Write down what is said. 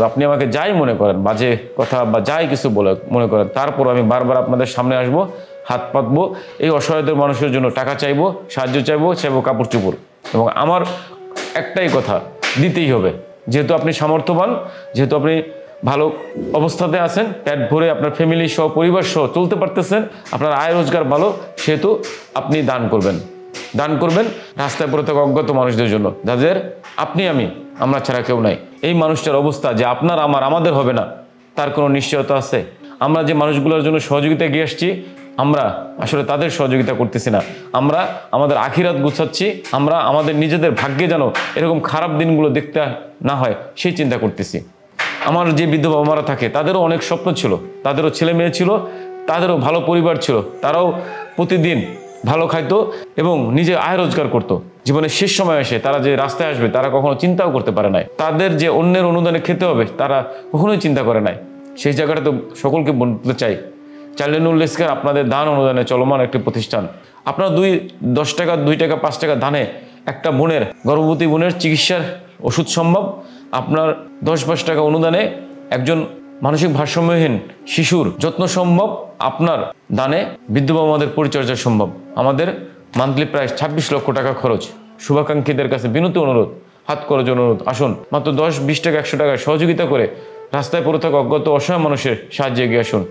আপনি আমাকে যাই মনে করেন, বাজে কথা বা যাই কিছু বলে মনে করেন, তারপর আমি বারবার আপনাদের সামনে আসবো, হাত পাতবো, এই অসহায়দের মানুষের জন্য টাকা চাইবো, সাহায্য চাইবো, কাপড় চোপড়। এবং আমার একটাই কথা, দিতেই হবে। যেহেতু আপনি সামর্থ্যবান, যেহেতু আপনি ভালো অবস্থাতে আছেন, পেট ভরে আপনার ফ্যামিলি সহ পরিবার সহ চলতে পারতেছেন, আপনার আয় রোজগার ভালো, সেহেতু আপনি দান করবেন। দান করবেন রাস্তায় পড়ে থাকা অজ্ঞাত মানুষদের জন্য, যাদের আমরা ছাড়া কেউ নাই। এই মানুষটার অবস্থা যে আপনার আমাদের হবে না, তার কোনো নিশ্চয়তা আছে? আমরা যে মানুষগুলোর জন্য সহযোগিতা এগিয়ে আসছি, আমরা আসলে তাদের সহযোগিতা করতেছি না, আমরা আমাদের আখিরাত গুছাচ্ছি, আমরা আমাদের নিজেদের ভাগ্যে যেন এরকম খারাপ দিনগুলো দেখতে না হয় সেই চিন্তা করতেছি। আমার যে বৃদ্ধ বাবা মারা থাকে, তাদেরও অনেক স্বপ্ন ছিল, তাদেরও ছেলে মেয়ে ছিল, তাদেরও ভালো পরিবার ছিল, তারাও প্রতিদিন ভালো খাইতো এবং নিজে আয় রোজগার করতো। জীবনের শেষ সময় এসে তারা যে রাস্তায় আসবে, তারা কখনো চিন্তাও করতে পারে নাই। তাদের যে অন্যের অনুদানে খেতে হবে, তারা কখনোই চিন্তা করে নাই। সেই জায়গাটা তো সকলকে বলতে চাই, চাইল্ড নুল ইসলাম আপনাদের দান অনুদানে চলমান একটি প্রতিষ্ঠান। আপনারা 10 টাকা, 2 টাকা, 5 টাকা দানে একটা গর্ভবতী বোনের চিকিৎসার ওষুধ সম্ভব। আপনার 10-5 টাকা অনুদানে একজন মানসিক ভারসাম্যহীন শিশুর যত্ন সম্ভব। আপনার দানে বৃদ্ধ বাবা মাদের পরিচর্যা সম্ভব। আমাদের মান্থলি প্রায় 26 লক্ষ টাকা খরচ। শুভাকাঙ্ক্ষীদের কাছে বিনীত অনুরোধ, হাত খরচ অনুরোধ, আসুন মাত্র 10, 20 টাকা, 100 টাকায় সহযোগিতা করে রাস্তায় পড়ে থাকা অজ্ঞাত অসহায় মানুষের সাহায্যে এগিয়ে আসুন।